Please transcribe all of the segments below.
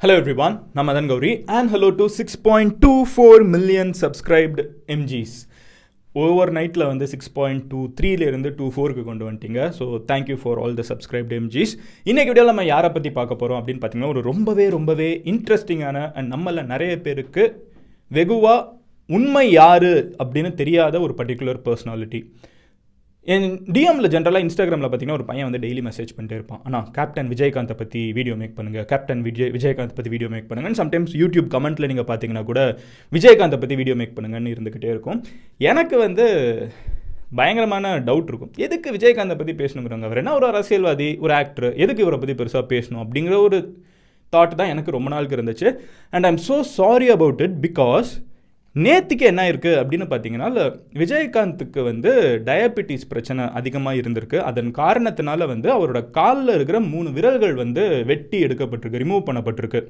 Hello everyone, I'm Madan Gowri and hello to 6.24 million subscribed MGs. ஓவர்நைட்டில் வந்து 6.23 24க்கு கொண்டு வந்துட்டீங்க. So thank you for all the subscribed எம்ஜிஸ். இன்றைக்கி வீடியோவில் நம்ம யாரை பற்றி பார்க்க போகிறோம் அப்படின்னு பார்த்தீங்கன்னா, ஒரு ரொம்பவே இன்ட்ரெஸ்டிங்கான அண்ட் நம்மள நிறைய பேருக்கு வெகுவாக உண்மை யார் அப்படின்னு தெரியாத ஒரு பர்டிகுலர் பர்சனாலிட்டி. என் டிஎம்மில் ஜென்ரலாக இன்ஸ்டாகிராமில் பார்த்தீங்கன்னா ஒரு பையன் வந்து டெய்லி மெசேஜ் பண்ணிட்டே இருப்பான். ஆனால் கேப்டன் விஜயகாந்தை பற்றி வீடியோ மேக் பண்ணுங்கள், கேப்டன் விஜயகாந்த் பற்றி வீடியோ மேக் பண்ணுங்கன்னு. சம்டைம்ஸ் யூடியூப் கமெண்ட்டில் நீங்கள் பார்த்தீங்கன்னா கூட விஜயகாந்தை பற்றி வீடியோ மேக் பண்ணுங்கன்னு இருந்துக்கிட்டே இருக்கும். எனக்கு வந்து பயங்கரமான டவுட் இருக்கும், எதுக்கு விஜயகாந்தை பற்றி பேசணுங்கிறாங்க, அவர் என்ன ஒரு அரசியல்வாதி, ஒரு ஆக்டர், எதுக்கு இவரை பற்றி பெருசாக பேசணும் அப்படிங்கிற ஒரு தாட் தான் எனக்கு ரொம்ப நாளுக்கு இருந்துச்சு. And I am so sorry about it because நேற்றுக்கு என்ன இருக்குது அப்படின்னு பார்த்தீங்கன்னா, விஜயகாந்துக்கு வந்து டயபெட்டிஸ் பிரச்சனை அதிகமாக இருந்திருக்கு. அதன் காரணத்தினால வந்து அவரோட காலில் இருக்கிற 3 விரல்கள் வந்து வெட்டி எடுக்கப்பட்டிருக்கு, ரிமூவ் பண்ணப்பட்டிருக்கு.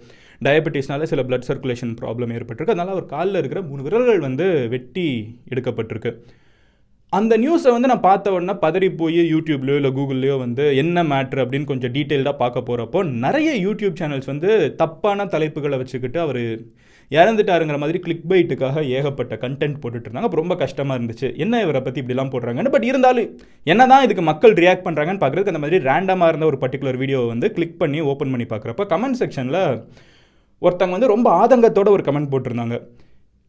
டயபெட்டிஸ்னால சில பிளட் சர்க்குலேஷன் ப்ராப்ளம் ஏற்பட்டிருக்கு. அதனால் அவர் காலில் இருக்கிற 3 விரல்கள் வந்து வெட்டி எடுக்கப்பட்டிருக்கு. அந்த நியூஸை வந்து நான் பார்த்த உடனே பதறி போய் யூடியூப்லையோ இல்லை கூகுள்லையோ வந்து என்ன மேட்ரு அப்படின்னு கொஞ்சம் டீட்டெயில்டாக பார்க்க போகிறப்போ நிறைய யூடியூப் சேனல்ஸ் வந்து தப்பான தலைப்புகளை வச்சுக்கிட்டு அவர் இறந்துட்டாருங்கிற மாதிரி கிளிக் பைட்டுக்காக ஏகப்பட்ட கண்டென்ட் போட்டுட்டு இருந்தாங்க. அப்போ ரொம்ப கஷ்டமாக இருந்துச்சு, என்ன இவரை பற்றி இப்படிலாம் போடுறாங்கன்னு. பட் இருந்தாலும் என்ன தான் இதுக்கு மக்கள் ரியாக்ட் பண்ணுறாங்கன்னு பார்க்குறதுக்கு அந்த மாதிரி ரேண்டமாக இருந்த ஒரு பர்டிகுலர் வீடியோவை வந்து கிளிக் பண்ணி ஓப்பன் பண்ணி பார்க்குறப்ப கமெண்ட் செக்ஷனில் ஒருத்தங்க வந்து ரொம்ப ஆதங்கத்தோட ஒரு கமெண்ட் போட்டிருந்தாங்க.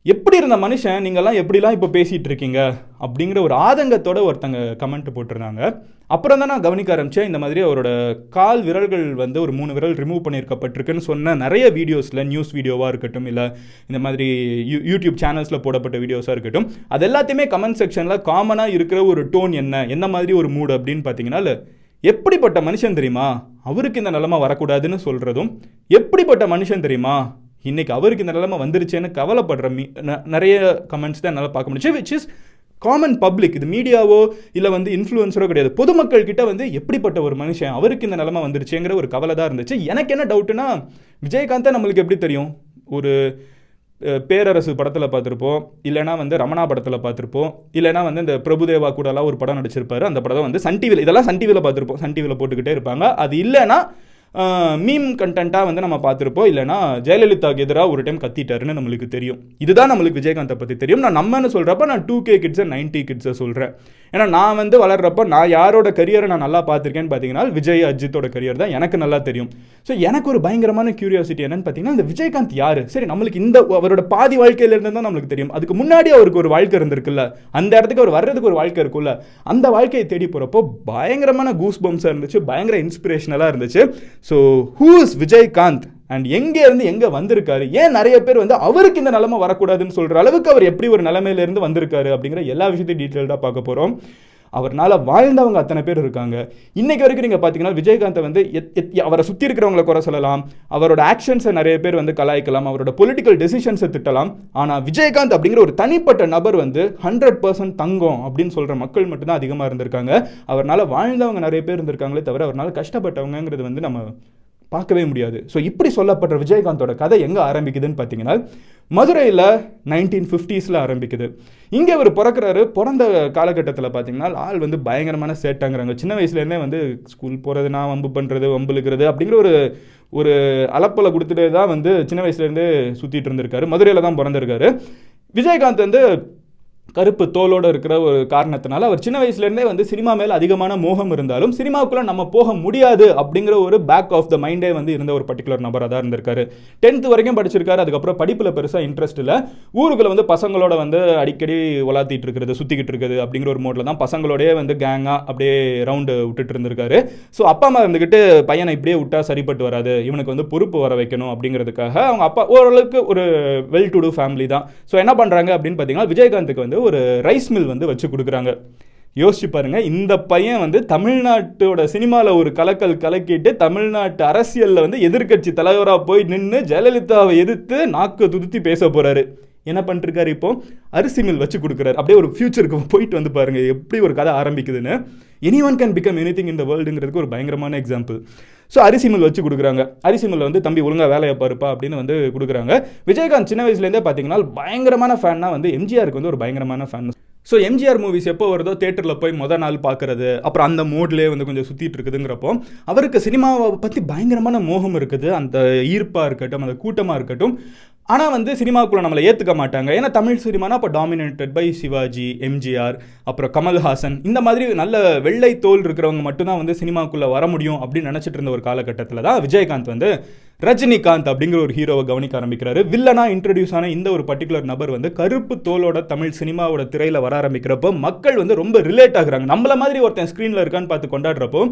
எப்படி இருந்த மனுஷன் நீங்கள்லாம் எப்படிலாம் இப்போ பேசிகிட்டு இருக்கீங்க அப்படிங்கிற ஒரு ஆதங்கத்தோட ஒருத்தங்க கமெண்ட் போட்டிருந்தாங்க. அப்புறம் தான் நான் கவனிக்க ஆரம்பித்தேன், இந்த மாதிரி அவரோட கால் விரல்கள் வந்து ஒரு 3 விரல் ரிமூவ் பண்ணியிருக்கப்பட்டிருக்குன்னு சொன்ன நிறைய வீடியோஸில், நியூஸ் வீடியோவாக இருக்கட்டும் இல்லை இந்த மாதிரி யூடியூப் சேனல்ஸில் போடப்பட்ட வீடியோஸாக இருக்கட்டும், அது எல்லாத்தையுமே கமெண்ட் செக்ஷனில் காமனாக இருக்கிற ஒரு டோன் என்ன மாதிரி ஒரு மூடு அப்படின்னு பார்த்தீங்கன்னா, எப்படிப்பட்ட மனுஷன் தெரியுமா அவருக்கு இந்த நிலைமை வரக்கூடாதுன்னு சொல்கிறதும், எப்படிப்பட்ட மனுஷன் தெரியுமா இன்றைக்கி அவருக்கு இந்த நிலைமை வந்துருச்சேன்னு கவலைப்படுற நிறைய கமெண்ட்ஸ் தான் என்னால் பார்க்க முடிச்சு. Which is common public. இது மீடியாவோ இல்லை வந்து இன்ஃப்ளூயன்ஸரோ கிடையாது, பொதுமக்கள் கிட்ட வந்து எப்படிப்பட்ட ஒரு மனுஷன் அவருக்கு இந்த நிலைமை வந்துருச்சுங்கிற ஒரு கவலை தான் இருந்துச்சு. எனக்கு என்ன டவுட்டுன்னா, விஜயகாந்தை நம்மளுக்கு எப்படி தெரியும்? ஒரு பேரரசு படத்தில் பார்த்துருப்போம், இல்லைனா வந்து ரமணா படத்தில் பார்த்துருப்போம், இல்லைனா வந்து இந்த பிரபுதேவா கூடலாம் ஒரு படம் நடிச்சிருப்பாரு. அந்த படம் வந்து சன் டிவியில், இதெல்லாம் சன் டிவியில் பார்த்துருப்போம், சன் டிவியில் போட்டுக்கிட்டே இருப்பாங்க. அது இல்லைனா மீம் கண்டென்ட்டாக வந்து நம்ம பார்த்துருப்போம், இல்லைனா ஜெயலலிதாவுக்கு எதிராக ஒரு டைம் கத்திட்டாருன்னு நம்மளுக்கு தெரியும். இதுதான் நம்மளுக்கு விஜயகாந்தை பற்றி தெரியும். நான் நம்மன்னு சொல்கிறப்ப நான் 2K கிட்ஸை 90 கிட்ஸை சொல்கிறேன். ஏன்னா நான் வந்து வளர்கிறப்ப நான் யாரோட கரியரை நான் நல்லா பார்த்துருக்கேன்னு பார்த்தீங்கன்னா, விஜய் அஜித்தோட கரியர் தான் எனக்கு நல்லா தெரியும். ஸோ எனக்கு ஒரு பயங்கரமான கியூரியாசிட்டி என்னன்னு பார்த்தீங்கன்னா, இந்த விஜயகாந்த் யார்? சரி, நம்மளுக்கு இந்த அவரோட பாதி வாழ்க்கையிலேருந்து தான் நம்மளுக்கு தெரியும். அதுக்கு முன்னாடி அவருக்கு ஒரு வாழ்க்கை இருந்திருக்குல்ல, அந்த இடத்துக்கு அவர் வர்றதுக்கு ஒரு வாழ்க்கை இருக்குல்ல, அந்த வாழ்க்கையை தேடி போகிறப்போ பயங்கரமான கூஸ் பம்ஸாக இருந்துச்சு, பயங்கர இன்ஸ்பிரேஷனலாக இருந்துச்சு. So who is Vijayakanth and எங்கே இருந்து எங்கே வந்திருக்காரு, ஏன் நிறைய பேர் வந்து அவருக்கு இந்த நிலைமை வரக்கூடாதுன்னு சொல்கிற அளவுக்கு அவர் எப்படி ஒரு நிலைமையிலேருந்து வந்திருக்காரு அப்படிங்கிற எல்லா விஷயத்தையும் டீட்டெயில்டாக பார்க்க போகிறோம். அவர்னால வாழ்ந்தவங்க அத்தனை பேர் இருக்காங்க. இன்னைக்கு வரைக்கும் நீங்கள் பார்த்தீங்கன்னா விஜயகாந்தை வந்து அவரை சுற்றி இருக்கிறவங்களை குறை சொல்லலாம், அவரோட ஆக்ஷன்ஸை நிறைய பேர் வந்து கலாய்க்கலாம், அவரோட பொலிட்டிக்கல் டெசிஷன்ஸை திட்டலாம். ஆனால் விஜயகாந்த் அப்படிங்கிற ஒரு தனிப்பட்ட நபர் வந்து 100% தங்கம் அப்படின்னு சொல்கிற மக்கள் மட்டும்தான் அதிகமாக இருந்திருக்காங்க. அவர்னால வாழ்ந்தவங்க நிறைய பேர் இருந்திருக்காங்களே தவிர அவர்னால கஷ்டப்பட்டவங்கிறது வந்து நம்ம பார்க்கவே முடியாது. ஸோ இப்படி சொல்லப்பட்ட விஜயகாந்தோட கதை எங்கே ஆரம்பிக்குதுன்னு பார்த்தீங்கன்னா, மதுரையில் 1950s ஆரம்பிக்குது. இங்கே அவர் பிறக்கிறாரு. பிறந்த காலகட்டத்தில் பார்த்தீங்கன்னா ஆள் வந்து பயங்கரமான சேட்டாங்கிறாங்க. சின்ன வயசுலேருந்தே வந்து ஸ்கூல் போகிறதுனா வம்பு பண்ணுறது, வம்புலுக்கிறது அப்படிங்கிற ஒரு அலப்பலை கொடுத்துட்டு தான் வந்து சின்ன வயசுலேருந்தே சுற்றிட்டு இருந்திருக்காரு. மதுரையில் தான் பிறந்திருக்காரு. விஜயகாந்த் வந்து கருப்பு தோலோடு இருக்கிற ஒரு காரணத்தினால அவர் சின்ன வயசுலேருந்தே வந்து சினிமா மேலே அதிகமான மோகம் இருந்தாலும் சினிமாவுக்குள்ளே நம்ம போக முடியாது அப்படிங்கிற ஒரு பேக் ஆஃப் த மைண்டே வந்து இருந்த ஒரு பர்டிகுலர் நபராக தான் இருந்திருக்காரு. 10th வரைக்கும் படிச்சிருக்காரு. அதுக்கப்புறம் படிப்பில் பெருசாக இன்ட்ரெஸ்ட் இல்லை. ஊருக்குள்ள வந்து பசங்களோட வந்து அடிக்கடி உலாத்திட்டு இருக்கிறது, சுற்றிக்கிட்டு இருக்குது அப்படிங்கிற ஒரு மோடில் தான் பசங்களோடய வந்து கேங்காக அப்படியே ரவுண்டு விட்டுட்டு இருந்திருக்காரு. ஸோ அப்பா அம்மா இருந்துக்கிட்டு பையனை இப்படியே விட்டா சரிப்பட்டு வராது, இவனுக்கு வந்து பொறுப்பு வர வைக்கணும் அப்படிங்கிறதுக்காக அவங்க அப்பா ஓரளவுக்கு ஒரு வெல் டு டூ ஃபேமிலி தான். ஸோ என்ன பண்ணுறாங்க அப்படின்னு பார்த்தீங்கன்னா, விஜயகாந்துக்கு வந்து ஒரு ரைஸ் மில் வந்து வச்சு கொடுக்குறாங்க. யோசிச்சு பாருங்க, இந்த பையன் வந்து தமிழ்நாட்டோட சினிமாவில் ஒரு கலக்கிட்டு தமிழ்நாட்டு அரசியலில் வந்து எதிர்கட்சி தலைவராக போய் நின்று ஜெயலலிதாவை எதிர்த்து நாக்கு துதுத்தி பேச போறாரு. என்ன பண்ணிருக்காரு? இப்போ அரிசி மில் வச்சு கொடுக்குறாரு. அப்படியே ஒரு ஃபியூச்சருக்கு போயிட்டு வந்து பாருங்க எப்படி ஒரு கதை ஆரம்பிக்குதுன்னு. Anyone can become anything in the வேர்ல்டுங்கிறதுக்கு ஒரு பயங்கரமான எக்ஸாம்பிள். ஸோ அரிசி மில் வச்சு கொடுக்குறாங்க. அரிசி மில்ல வந்து தம்பி ஒழுங்காக வேலையை பாருப்பா அப்படின்னு வந்து கொடுக்குறாங்க. விஜயகாந்த் சின்ன வயசுலேருந்தே பார்த்தீங்கன்னா பயங்கரமான ஃபேன்னா வந்து எம்ஜிஆருக்கு வந்து ஒரு பயங்கரமான ஃபேன். ஸோ எம்ஜிஆர் மூவிஸ் எப்போ வருதோ தேட்டரில் போய் நாள் பார்க்குறது, அப்புறம் அந்த மோட்லேயே வந்து கொஞ்சம் சுற்றிட்டு இருக்குதுங்கிறப்போ அவருக்கு சினிமாவை பற்றி பயங்கரமான மோகம் இருக்குது. அந்த ஈர்ப்பாக இருக்கட்டும், அந்த கூட்டமாக இருக்கட்டும். ஆனால் வந்து சினிமாவுக்குள்ளே நம்மளை ஏற்றுக்க மாட்டாங்க. ஏன்னா தமிழ் சினிமானா அப்போ டாமினேட்டட் பை சிவாஜி, எம்ஜிஆர், அப்புறம் கமல்ஹாசன், இந்த மாதிரி நல்ல வெள்ளை தோல் இருக்கிறவங்க மட்டும்தான் வந்து சினிமாவுக்குள்ளே வர முடியும் அப்படின்னு நினச்சிட்டு இருந்த ஒரு காலகட்டத்தில் தான் விஜயகாந்த் வந்து ரஜினிகாந்த் அப்படிங்கிற ஒரு ஹீரோவை கவனிக்க ஆரம்பிக்கிறாரு. வில்லனா இன்ட்ரடியூஸ் ஆன இந்த ஒரு பர்டிகுலர் நபர் வந்து கருப்பு தோலோட தமிழ் சினிமாவோட திரையில் வர ஆரம்பிக்கிறப்போ மக்கள் வந்து ரொம்ப ரிலேட் ஆகுறாங்க. நம்மள மாதிரி ஒருத்தன் ஸ்க்ரீனில் இருக்கான்னு பார்த்து கொண்டாடுறப்போ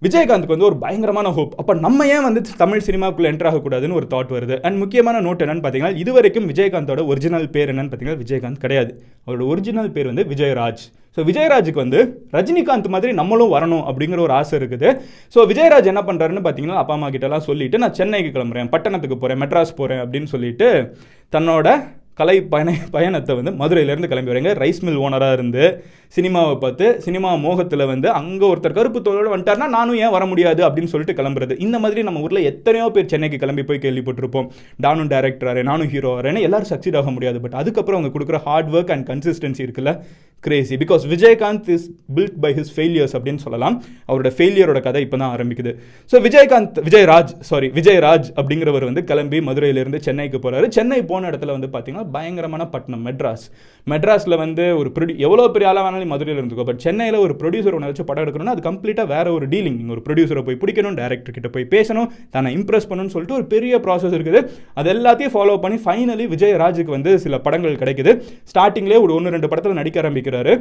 விஜயகாந்துக்கு வந்து ஒரு பயங்கரமான ஹோப். அப்போ நம்ம ஏன் வந்து தமிழ் சினிமாவுக்குள்ளே என்டர் ஆகக்கூடாதுன்னு ஒரு தாட் வருது. அண்ட் முக்கியமான நோட் என்னன்னு பார்த்தீங்கன்னா, இது வரைக்கும் விஜயகாந்தோட ஒரிஜினல் பேர் என்னன்னு பார்த்தீங்கன்னா விஜயகாந்த் கிடையாது. அவரோட ஒரிஜினல் பேர் வந்து விஜயராஜ். ஸோ விஜயராஜுக்கு வந்து ரஜினிகாந்த் மாதிரி நம்மளும் வரணும் அப்படிங்கிற ஒரு ஆசை இருக்குது. ஸோ விஜயராஜ் என்ன பண்ணுறாருன்னு பார்த்தீங்கன்னா, அப்பா அம்மா கிட்டலாம் சொல்லிட்டு நான் சென்னைக்கு கிளம்புறேன், பட்டணத்துக்கு போகிறேன், மெட்ராஸ் போகிறேன் அப்படின்னு சொல்லிட்டு தன்னோட கலை பயணத்தை வந்து மதுரையிலேருந்து கிளம்பி வரீங்க. ரைஸ் மில் ஓனராக இருந்து சினிமாவை பார்த்து சினிமா மோகத்தில் வந்து அங்கே ஒருத்தர் கருப்பு தோலோடு வந்துட்டார்னா நானும் ஏன் வர முடியாது அப்படின்னு சொல்லிட்டு கிளம்புறது. இந்த மாதிரி நம்ம ஊரில் எத்தனையோ பேர் சென்னைக்கு கிளம்பி போய் கேள்விப்பட்டிருப்போம். நானும் டேரக்டராரு, நானும் ஹீரோ வரேன்னு எல்லாரும் சக்சீட் ஆக முடியாது. பட் அதுக்கப்புறம் அவங்க கொடுக்குற ஹார்ட் ஒர்க் அண்ட் கன்சிஸ்டன்சி இருக்குல்ல, crazy. Because Vijayakanth is built by his failures அப்படின்னு சொல்லலாம். அவரோட ஃபெயிலியரோட கதை இப்போ தான் ஆரம்பிக்குது. ஸோ விஜயராஜ் அப்படிங்கிறவர் வந்து கிளம்பி மதுரையிலேருந்து சென்னைக்கு போகிறாரு. சென்னை போன இடத்துல வந்து பார்த்தீங்கன்னா பயங்கரமான பட்டணம் மெட்ராஸில் வந்து ஒரு எவ்வளோ பெரிய ஆளாக வேணாலும் மதுரையில் இருந்துக்கோ, பட் சென்னையில் ஒரு ப்ரொடியூசர் ஒன்று வச்சு படம் எடுக்கணும்னா அது கம்ப்ளீட்டாக வேற ஒரு டீலிங். நீங்கள் ஒரு ப்ரொடியூசரை போய் பிடிக்கணும், டேரக்டர் கிட்ட போய் பேசணும், தன்னை இம்ப்ரெஸ் பண்ணணும்னு சொல்லிட்டு ஒரு பெரிய ப்ராசஸ் இருக்குது. அது எல்லாத்தையும் ஃபாலோ பண்ணி ஃபைனலி விஜயராஜுக்கு வந்து சில படங்கள் கிடைக்குது. ஸ்டார்டிங்லேயே ஒரு 1-2 படத்தில் நடிக்க ஆரம்பிக்கிறாரு.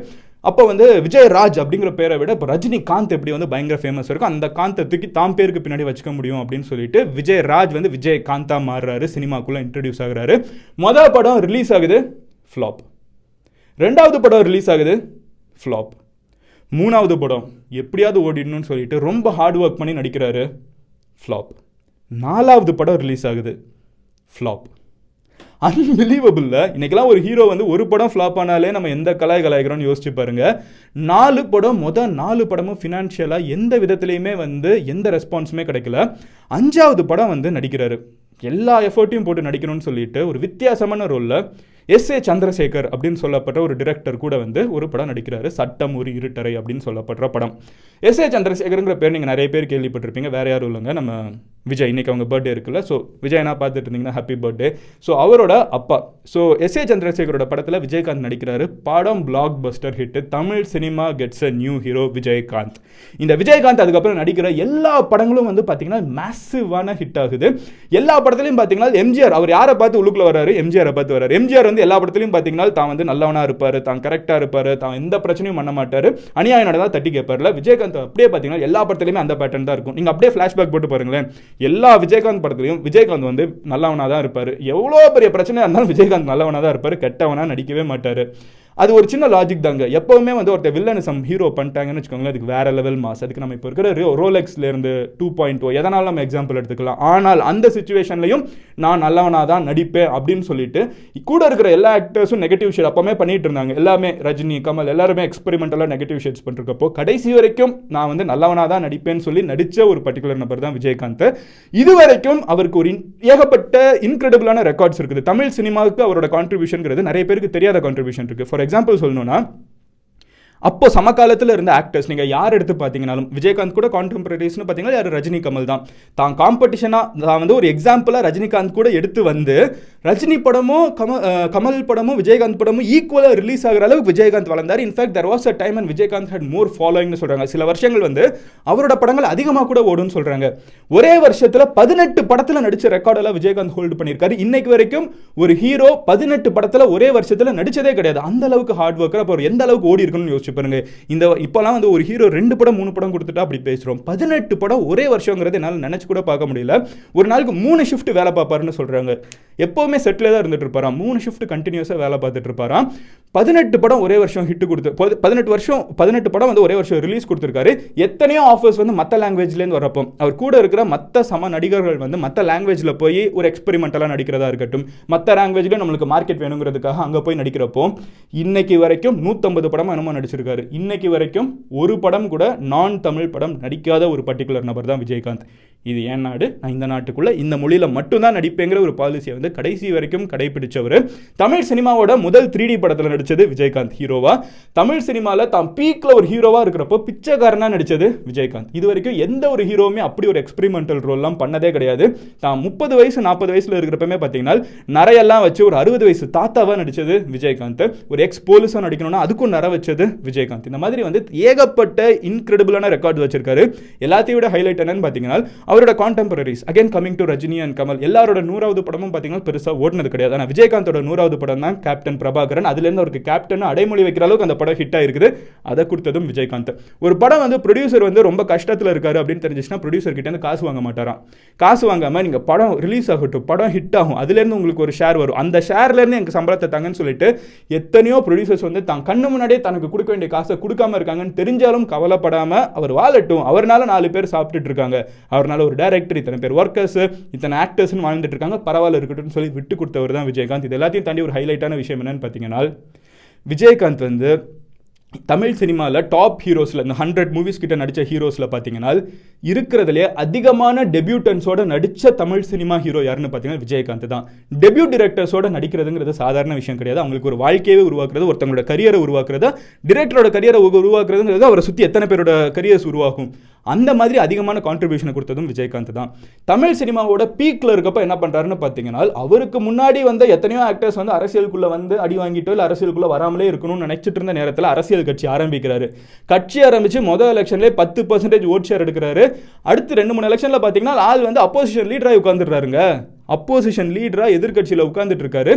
அப்போ வந்து விஜயராஜ் அப்படிங்கிற பேரை விட இப்போ ரஜினிகாந்த் எப்படி வந்து பயங்கர ஃபேமஸ் இருக்கும், அந்த காந்தை தூக்கி தாம் பேருக்கு பின்னாடி வச்சுக்க முடியும் அப்படின்னு சொல்லிட்டு விஜயராஜ் வந்து விஜயகாந்தா மாறுறாரு, சினிமாக்குள்ளே இன்ட்ரடியூஸ் ஆகுறாரு. மொதல் படம் ரிலீஸ் ஆகுது, ஃப்ளாப். 2வது படம் ரிலீஸ் ஆகுது, ஃப்ளாப். 3வது படம் எப்படியாவது ஓடிடணும்னு சொல்லிட்டு ரொம்ப ஹார்ட் ஒர்க் பண்ணி நடிக்கிறாரு, ஃப்ளாப். 4வது படம் ரிலீஸ் ஆகுது, ஃப்ளாப். அன்பிலீவபிள்ல. இன்னைக்கெல்லாம் ஒரு ஹீரோ வந்து ஒரு படம் ஃப்ளாப் ஆனாலே நம்ம எந்த கலாய்க்கிறோம்னு யோசிச்சு பாருங்க. 4 படம், 4 படமும் ஃபினான்ஷியலாக எந்த விதத்துலையுமே வந்து எந்த ரெஸ்பான்ஸுமே கிடைக்கல. 5வது படம் வந்து நடிக்கிறாரு, எல்லா எஃபர்ட்டையும் போட்டு நடிக்கணும்னு சொல்லிட்டு ஒரு வித்தியாசமான ரோலில் எஸ்.ஏ. சந்திரசேகர் அப்படின்னு சொல்லப்பட்ட ஒரு டிரெக்டர் கூட வந்து ஒரு படம் நடிக்கிறாரு, சட்டம் ஒரு இருட்டறை அப்படின்னு சொல்லப்படுற படம். எஸ்.ஏ. சந்திரசேகருங்கிற பேர் நீங்கள் நிறைய பேர் கேள்விப்பட்டிருப்பீங்க. வேற யாரும் இல்லைங்க, நம்ம விஜய். இன்னைக்கு அவங்க பர்த்டே இருக்குல்ல, ஸோ விஜய்னா பார்த்துட்டு இருந்தீங்கன்னா ஹாப்பி பர்த்டே. ஸோ அவரோட அப்பா. So SA. சந்திரசேகரோட படத்தில் விஜயகாந்த் நடிக்கிறாரு. படம் black Bastar hit. Tamil cinema gets a new hero Vijayakanth. இந்த விஜயகாந்த் அதுக்கப்புறம் நடிக்கிற எல்லா படங்களும் வந்து பார்த்தீங்கன்னா மேசிவான ஹிட் ஆகுது. எல்லா படத்துலையும் பார்த்தீங்கன்னா எம்ஜிஆர், அவர் யாரை பார்த்து உள்ளுக்குள்ள வராரு, எம்ஜிஆரை பார்த்து வராரு. எம்ஜிஆர் வந்து எல்லா படத்துலையும் பார்த்தீங்கன்னா தான் வந்து நல்லவனா இருப்பாரு, தான் கரெக்டாக இருப்பாரு, தான் எந்த பிரச்சனையும் பண்ண மாட்டாரு, அநியாயம் நடந்தா தட்டி கேட்பார்ல. விஜயகாந்த் அப்படியே பார்த்தீங்கன்னா எல்லா படத்துலையுமே அந்த பேட்டர்ன் தான் இருக்கும். நீங்கள் அப்படியே ஃப்ளாஷ்பேக் போட்டு பாருங்களேன், எல்லா விஜயகாந்த் படத்துலையும் விஜயகாந்த் வந்து நல்லவனா தான் இருப்பார். எவ்வளோ பெரிய பிரச்சனையாக இருந்தாலும் விஜயகாந்த் நல்லவனா தான் இருப்பார், கெட்டவனா நடிக்கவே மாட்டார். அது ஒரு சின்ன லாஜிக் தாங்க. எப்போவுமே வந்து ஒருத்தர் வில்லனிசம் ஹீரோ பண்ணிட்டாங்கன்னு வச்சுக்கோங்களேன், அதுக்கு வேற லெவல் மாஸ். அதுக்கு நம்ம இப்போ இருக்கிற ரோலெக்ஸ்லேருந்து 2.0 எதனாலும் நம்ம எக்ஸாம்பிள் எடுத்துக்கலாம். ஆனால் அந்த சுச்சுவேஷன்லையும் நான் நல்லவனாக தான் நடிப்பேன் அப்படின்னு சொல்லிட்டு கூட இருக்கிற எல்லா ஆக்டர்ஸும் நெகட்டிவ் ஷேட் அப்போவுமே பண்ணிட்டு இருந்தாங்க. எல்லாமே ரஜினி, கமல் எல்லாருமே எக்ஸ்பெரிமெண்டலாக நெகட்டிவ் ஷேட்ஸ் பண்ணிருக்கப்போ கடைசி வரைக்கும் நான் வந்து நல்லவனாக தான் நடிப்பேன்னு சொல்லி நடித்த ஒரு பர்டிகுலர் நபர் தான் விஜயகாந்த். இது வரைக்கும் அவருக்கு ஒரு ஏகப்பட்ட இன்கிரெடிபிளான ரெக்கார்ட்ஸ் இருக்குது. தமிழ் சினிமாவுக்கு அவரோட கான்ட்ரிபியூஷன்ங்கிறது நிறைய பேருக்கு தெரியாத கான்ட்ரிபியூஷன் இருக்குது. ஃபார் எக்ஸாம்பிள் சொல்லணும்னா, அப்போ சமகாலத்தில் இருந்த ஆக்டர்ஸ் நீங்கள் யார் எடுத்து பார்த்தீங்கன்னாலும் விஜயகாந்த் கூட கான்டெம்பரரிஸ்னு பார்த்தீங்கன்னா யார், ரஜினி, கமல் தான். தான் காம்படிஷனாக தான் வந்து ஒரு எக்ஸாம்பிளாக ரஜினிகாந்த் கூட எடுத்து வந்து ரஜினி படமும் கமல் படமும் விஜயகாந்த் படமும் ஈக்குவலாக ரிலீஸ் ஆகிற அளவுக்கு விஜயகாந்த் வளர்ந்தார். In fact there was a time and Vijayakanth had more ஃபாலோயிங்னு சொல்கிறாங்க. சில வருஷங்கள் வந்து அவரோட படங்கள் அதிகமாக கூட ஓடுன்னு சொல்கிறாங்க. ஒரே வருஷத்தில் 18 படத்தில் நடித்த ரெக்கார்டெல்லாம் விஜயகாந்த் ஹோல்டு பண்ணியிருக்காரு. இன்னைக்கு வரைக்கும் ஒரு ஹீரோ 18 படத்தில் ஒரே வருஷத்தில் நடித்ததே கிடையாது. அந்த அளவுக்கு ஹார்ட் ஒர்க்கர். அப்போ எந்த அளவுக்கு ஓடி இருக்குன்னு யோசிச்சு பாருங்க. இந்த இப்போலாம் வந்து ஒரு ஹீரோ 2 படம் 3 படம் கொடுத்துட்டா அப்படி பேசுகிறோம். 18 படம் ஒரே வருஷங்கிறது என்னால் நினச்சி கூட பார்க்க முடியல. ஒரு நாளுக்கு 3 ஷிஃப்ட் வேலை பார்ப்பாருன்னு சொல்கிறாங்க. எப்போவுமே செட்டில் தான் இருந்துட்டு இருப்பாராம். 3 ஷிஃப்ட் கண்டினியூஸாக வேலை பார்த்துட்டு இருப்பாராம். 18 படம் ஒரே வருஷம் ஹிட் கொடுத்து 18 படம் வந்து ஒரே வருஷம் ரிலீஸ் கொடுத்துருக்காரு. எத்தனையோ ஆஃபர்ஸ் வந்து மற்ற லாங்குவேஜ்லேருந்து வரப்போ அவர் கூட இருக்கிற மற்ற சம நடிகர்கள் வந்து மற்ற லாங்குவேஜில் போய் ஒரு எக்ஸ்பெரிமெண்டலாக நடிக்கிறதா இருக்கட்டும், மற்ற லாங்குவேஜில் நம்மளுக்கு மார்க்கெட் வேணுங்கிறதுக்காக அங்கே போய் நடிக்கிறப்போ இன்னைக்கு வரைக்கும் 150 படமாக என்னமோ நடிச்சிருக்காரு. இன்னைக்கு வரைக்கும் ஒரு படம் கூட நான் தமிழ் படம் நடிக்காத ஒரு பர்டிகுலர் நபர் தான் விஜயகாந்த். இது என் நாடு, நான் இந்த நாட்டுக்குள்ளே இந்த மொழியில் மட்டும்தான் நடிப்பேங்கிற ஒரு பாலிசியை வந்து கடைசி வரைக்கும் கடைபிடிச்சவர். தமிழ் சினிமாவோட முதல் 3D படத்தில் நடித்தது விஜயகாந்த் ஹீரோவா. தமிழ் சினிமாவில் தான் பீக்கில் ஒரு ஹீரோவாக இருக்கிறப்போ பிச்சைக்காரனாக நடித்தது விஜயகாந்த். இது வரைக்கும் எந்த ஒரு ஹீரோவுமே அப்படி ஒரு எக்ஸ்பெரிமெண்டல் ரோல்லாம் பண்ணதே கிடையாது. தான் 30 வயசு 40 வயசில் இருக்கிறப்பமே பார்த்தீங்கன்னா நிறையெல்லாம் வச்சு ஒரு 60 வயசு தாத்தாவாக நடித்தது விஜயகாந்த். ஒரு எக்ஸ் போலீஸாக நடிக்கணும்னா அதுக்கும் நிற வச்சது விஜயகாந்த். இந்த மாதிரி வந்து ஏகப்பட்ட இன்கிரெடிபிளான ரெக்கார்ட் வச்சிருக்காரு. எல்லாத்தையும் விட ஹைலைட் என்னன்னு பார்த்தீங்கன்னா அவரோட contemporaries, again coming to Rajini and Kamal, எல்லாரோட 100வது படமும் பார்த்தீங்கன்னா பெருசாக ஓடினது கிடையாது. ஆனால் விஜயகாந்தோட 100வது படம் தான் கேப்டன் பிரபாகரன். அதுலேருந்து அவருக்கு கேப்டன் அடைமொழி வைக்கிற அளவுக்கு அந்த படம் ஹிட் ஆயிருக்குது. அதை கொடுத்ததும் விஜயகாந்த். ஒரு படம் வந்து ப்ரொடியூசர் வந்து ரொம்ப கஷ்டத்தில் இருக்காரு அப்படின்னு தெரிஞ்சிச்சுன்னா ப்ரொடியூசர் கிட்ட இருந்து காசு வாங்க மாட்டாராம். காசு வாங்காமல் நீங்கள் படம் ரிலீஸ் ஆகட்டும், படம் ஹிட் ஆகும், அதுலேருந்து உங்களுக்கு ஒரு ஷேர் வரும், அந்த ஷேர்லேருந்து எனக்கு சம்பளத்தை தாங்கன்னு சொல்லிட்டு எத்தனையோ ப்ரொடியூசர்ஸ் வந்து தான் கண்ணு முன்னாடியே தனக்கு கொடுக்க வேண்டிய காசை கொடுக்காம இருக்காங்கன்னு தெரிஞ்சாலும் கவலைப்படாமல் அவர் வாழட்டும், அவர்னால 4 பேர் சாப்பிட்டுட்டு இருக்காங்க, அவர்னால ஒரு டைரக்டர், இத்தனை பேர் ஒர்க்கர்ஸ், இத்தனை ஆக்டர்ஸ்னு வாழ்ந்துட்டு இருக்காங்க, பரவாயில்ல இருக்கட்டும் சொல்லி விட்டு கொடுத்தவர் தான் விஜயகாந்த். இது எல்லாத்தையும் தாண்டி ஒரு ஹைலைட்டான விஷயம் என்னன்னு பார்த்தீங்கன்னா விஜயகாந்த் வந்து தமிழ் சினிமாவில் டாப் ஹீரோஸில் இந்த 100 மூவிஸ் கிட்ட நடித்த ஹீரோஸில் பார்த்தீங்கன்னா இருக்கிறதுலே அதிகமான டெபியூட்டன்ஸோட நடித்த தமிழ் சினிமா ஹீரோ யாருன்னு பார்த்தீங்கன்னா விஜயகாந்த் தான். டெபியூட் டிரெக்டர்ஸோட நடிக்கிறதுங்கிறது சாதாரண விஷயம் கிடையாது. அவங்களுக்கு ஒரு வாழ்க்கையவே உருவாக்குறது, ஒருத்தவங்களோட கரியரை உருவாக்குறது, டிரெக்டரோட கரியரை உருவாக்குறதுங்கிறது அவரை சுற்றி எத்தனை பேரோட கரியர்ஸ் உருவாகும். அந்த மாதிரி அதிகமான கான்ட்ரிபியூஷனை கொடுத்ததும் விஜயகாந்த் தான். தமிழ் சினிமாவோட பீக்கில் இருக்கப்போ என்ன பண்ணுறாருன்னு பார்த்தீங்கன்னா அவருக்கு முன்னாடி வந்து எத்தனையோ ஆக்டர்ஸ் வந்து அரசியலுக்குள்ளே வந்து அடி வாங்கிட்டோ இல்லை அரசியலுக்குள்ளே வராமலே இருக்கணும்னு நினைச்சிட்டு இருந்த நேரத்தில் அரசியல் கட்சி ஆரம்பிக்கிறாரு. கட்சி ஆரம்பிச்சு முதல் எலெக்ஷன்லேயே 10% ஓட் ஷேர் எடுக்கிறாரு. அடுத்து 2-3 எலெக்ஷனில் பார்த்தீங்கன்னா ஆள் வந்து அப்போசிஷன் லீடராக உட்காந்துடுறாருங்க. அப்போசிஷன் லீடராக எதிர்கட்சியில் உட்காந்துட்டு இருக்காரு.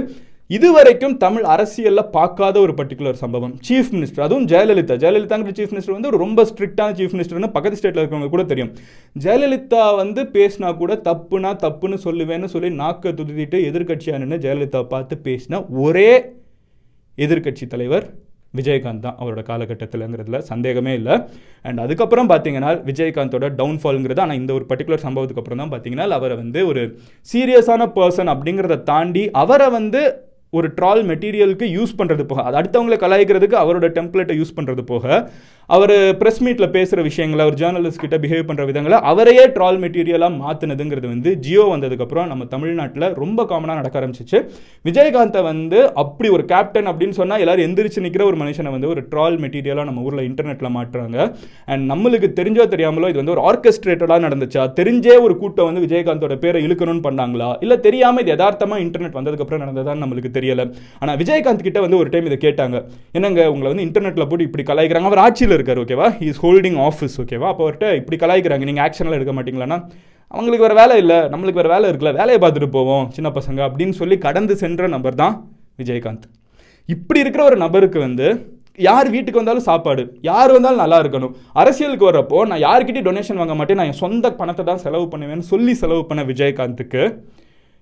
இதுவரைக்கும் தமிழ் அரசியலில் பார்க்காத ஒரு பர்டிகுலர் சம்பவம். சீஃப் மினிஸ்டர், அதுவும் ஜெயலலிதாங்கிற சீஃப் மினிஸ்டர் வந்து ஒரு ரொம்ப ஸ்ட்ரிக்டான சீஃப் மினிஸ்டர்னு பக்கத்து ஸ்டேட்டில் இருக்கிறவங்க கூட தெரியும். ஜெயலலிதா வந்து பேசினா கூட தப்புன்னு சொல்லுவேன்னு சொல்லி நாக்க துதிட்டு எதிர்கட்சியாக நின்று ஜெயலலிதா பார்த்து பேசினா ஒரே எதிர்கட்சி தலைவர் விஜயகாந்த் தான் அவரோட காலகட்டத்தில்ங்கிறதுல சந்தேகமே இல்லை. அண்ட் அதுக்கப்புறம் பார்த்தீங்கன்னா விஜயகாந்தோட டவுன்ஃபால்ங்கிறது, ஆனால் இந்த ஒரு பர்டிகுலர் சம்பவத்துக்கு அப்புறம் தான் பார்த்தீங்கன்னா அவரை வந்து ஒரு சீரியஸான பர்சன் அப்படிங்கிறத தாண்டி அவரை வந்து ஒரு ட்ரால் மெட்டீரியலுக்கு யூஸ் பண்ணுறது போக, அது அடுத்தவங்களை கலாய்க்கிறதுக்கு அவரோட டெம்ப்ளேட்டை யூஸ் பண்ணுறது போக, அவர் ப்ரெஸ் மீட்டில் பேசுகிற விஷயங்களை, அவர் ஜேர்னலிஸ்ட் கிட்ட பிஹேவ் பண்ணுற விதங்களை அவரையே ட்ரால் மெட்டீரியலாக மாற்றினதுங்கிறது வந்து ஜியோ வந்ததுக்கப்புறம் நம்ம தமிழ்நாட்டில் ரொம்ப காமனாக நடக்க ஆரம்பிச்சிச்சு. விஜயகாந்தை வந்து அப்படி ஒரு கேப்டன் அப்படின்னு சொன்னால் எல்லாரும் எந்திரிச்சு நிற்கிற ஒரு மனுஷனை வந்து ஒரு ட்ரால் மெட்டீரியலாக நம்ம ஊரில் இன்டர்நெட்டில் மாட்டுறாங்க. அண்ட் நம்மளுக்கு தெரிஞ்சோ தெரியாமலோ இது வந்து ஒரு ஆர்கெஸ்ட்ரேட்டடாக நடந்துச்சா, தெரிஞ்சே ஒரு கூட்டம் வந்து விஜயகாந்தோட பேரை இழுக்கணும்னு பண்ணாங்களா, இல்லை தெரியாமல் இது யதார்த்தமாக இன்டர்நெட் வந்ததுக்கப்புறம் நடந்ததான்னு நம்மளுக்கு தெரியல. ஆனால் விஜயகாந்த் கிட்ட வந்து ஒரு டைம் இதை கேட்டாங்க, என்னங்க உங்களை வந்து இன்டர்நெட்டில் போட்டு இப்படி கலாய்க்கிறாங்க, அவர் ஆட்சியில் இருக்கார் ஓகேவா, ஹி இஸ் ஹோல்டிங் ஆஃபீஸ் ஓகேவா, அப்போ அவர்கிட்ட இப்படி கலாய்க்கிறாங்க, நீங்கள் ஆக்ஷனில் எடுக்க மாட்டீங்களான்னா அவங்களுக்கு வேறு வேலை இல்லை, நம்மளுக்கு வேறு வேலை இருக்குல்ல, வேலையை பார்த்துட்டு போவோம் சின்ன பசங்க அப்படின்னு சொல்லி கடந்து சென்ற நபர் தான் விஜயகாந்த். இப்படி இருக்கிற ஒரு நபருக்கு வந்து யார் வீட்டுக்கு வந்தாலும் சாப்பாடு, யார் வந்தாலும் நல்லா இருக்கணும், அரசியலுக்கு வர்றப்போ நான் யார்கிட்டையும் டொனேஷன் வாங்க மாட்டேன், நான் என் சொந்த பணத்தை தான் செலவு பண்ணுவேன்னு சொல்லி செலவு பண்ண விஜயகாந்துக்கு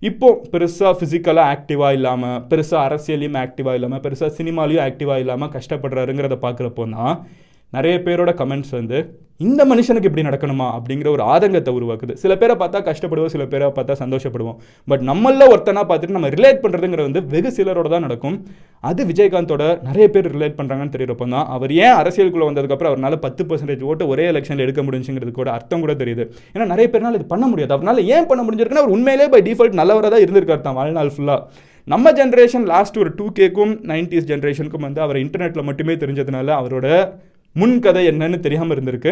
இப்போ பெருசாக ஃபிசிக்கலாக ஆக்டிவாக இல்லாமல், பெருசாக அரசியலையும் ஆக்டிவாக இல்லாமல், பெருசாக சினிமாலையும் ஆக்டிவாக இல்லாமல் கஷ்டப்படுறாருங்கிறத பார்க்குறப்போ தான் நிறைய பேரோட கமெண்ட்ஸ் வந்து இந்த மனுஷனுக்கு இப்படி நடக்கணுமா அப்படிங்கிற ஒரு ஆதங்கத்தை உருவாக்குது. சில பேரை பார்த்தா கஷ்டப்படுவோம், சில பேரை பார்த்தா சந்தோஷப்படுவோம். பட் நம்மள ஒருத்தனா பார்த்துட்டு நம்ம ரிலேட் பண்ணுறதுங்கிறது வந்து வெகு சிலரோட தான் நடக்கும். அது விஜயகாந்தோட நிறைய பேர் ரிலேட் பண்ணுறாங்கன்னு தெரியறப்போ தான் அவர் ஏன் அரசியலுக்குள்ளே வந்ததுக்கப்புறம் அவரால் 10% ஓட்டு ஒரே எலெக்ஷனில் எடுக்க முடிஞ்சுங்கிறது கூட அர்த்தம் கூட தெரியுது. ஏன்னா நிறைய பேர்னால இது பண்ண முடியாது. அவரால் ஏன் பண்ண முடிஞ்சிருக்குன்னா அவர் உண்மையிலே பை டிஃபால்ட் நல்லவராக தான் இருந்திருக்காரு தான் வாழ்நாள் ஃபுல்லாக. நம்ம ஜென்ரேஷன் லாஸ்ட் ஒரு 2Kக்கும் 90s ஜென்ரேஷனுக்கும் வந்து அவர் இன்டர்நெட்டில் மட்டுமே தெரிஞ்சதுனால அவரோட முன்கதை என்னன்னு தெரியாமல் இருந்திருக்கு.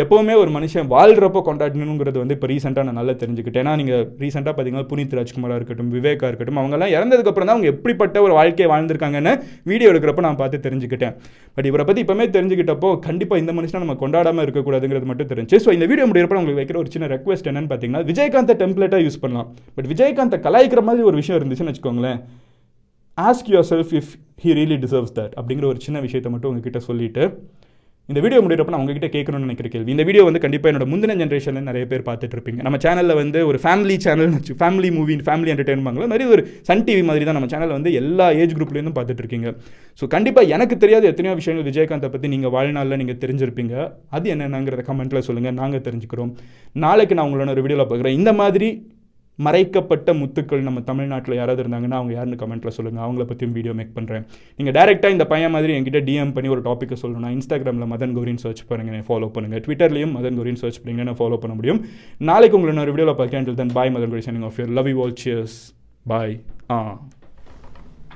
எப்போவுமே ஒரு மனுஷன் வாழ்கிறப்போ கொண்டாடணுங்கிறது வந்து இப்போ ரீசெண்டாக நான் நல்லா தெரிஞ்சுக்கிட்டேன். ஏன்னா நீங்கள் ரீசெண்டாக பார்த்தீங்கன்னா புனித் ராஜ்குமாராக இருக்கட்டும், விவேகா இருக்கட்டும், அவங்கெல்லாம் இறந்ததுக்கப்புறம் தான் அவங்க எப்படிப்பட்ட ஒரு வாழ்க்கையை வாழ்ந்திருக்காங்கன்னு வீடியோ எடுக்கிறப்ப நான் பார்த்து தெரிஞ்சுக்கிட்டேன். பட் இவரை பற்றி இப்போமே தெரிஞ்சுக்கிட்டப்போ கண்டிப்பாக இந்த மனுஷனை நம்ம கொண்டாடாமல் இருக்கக்கூடாதுங்கிறது மட்டும் தெரிஞ்சு. ஸோ இந்த வீடியோ முடிகிறப்ப உங்களுக்கு வைக்கிற ஒரு சின்ன ரெக்வஸ்ட் என்னன்னு பார்த்தீங்கன்னா, விஜயகாந்தை டெம்ப்ளேட்டாக யூஸ் பண்ணலாம், பட் விஜயகாந்தை கலாய்க்கிற மாதிரி ஒரு விஷயம் இருந்துச்சுன்னு வச்சுக்கோங்களேன், ask your self if he really deserves that அப்படிங்கிற ஒரு சின்ன விஷயத்தை மட்டும் உங்ககிட்ட சொல்லிட்டு இந்த வீடியோ முடிகிறப்ப நான் உங்ககிட்ட கேட்கணும்னு நினைக்கிற கேள்வி. இந்த வீடியோ வந்து கண்டிப்பாக என்னோட முந்தின ஜென்ரேஷனில் நிறைய பேர் பார்த்துட்டு இருப்பீங்க. நம்ம சேனலில் வந்து ஒரு ஃபேமிலி சேனல், ஃபேமிலி மூவி, ஃபேமிலி என்டர்டெயின்மெண்ட்ல மாதிரி ஒரு சன் டிவி மாதிரி தான் நம்ம சேனலில் வந்து எல்லா ஏஜ் குரூப்லேருந்தும் பார்த்துட்டு இருக்கீங்க. ஸோ கண்டிப்பாக எனக்கு தெரியாத எத்தனையோ விஷயங்கள் விஜயகாந்தை பற்றி நீங்கள் வாழ்நாளில் நீங்கள் தெரிஞ்சிருப்பீங்க. அது என்னென்னங்கிறத கமெண்ட்டில் சொல்லுங்கள், நாங்கள் தெரிஞ்சுக்கிறோம். நாளைக்கு நான் உங்களோட ஒரு வீடியோவில் பார்க்குறேன். இந்த மாதிரி மறைக்கப்பட்ட முத்துக்கள் நம்ம தமிழ்நாட்டில் யாராவது இருந்தாங்கன்னா அவங்க யாருன்னு கமெண்ட்டில் சொல்லுங்கள், அவங்கள பற்றியும் வீடியோ மேக் பண்ணுறேன். நீங்கள் டேரெக்டாக இந்த பையன் மாதிரி என்கிட்ட டிஎம் பண்ணி ஒரு டாப்பிக்கை சொல்லணும்னா இன்ஸ்டாகிராமில் மதன் கௌரின்னு சர்ச் பண்ணுங்கள், ஃபாலோ பண்ணுங்கள். ட்விட்டர்லையும் மதன் கௌரின்னு சர்ச் பண்ணிங்கன்னா நான் ஃபாலோ பண்ண முடியும். நாளைக்கு உங்களை நான் ஒரு வீடியோவில் பார்க்கேன். Until then, bye. Madan Gowri signing off here. Love you all. Cheers. Bye.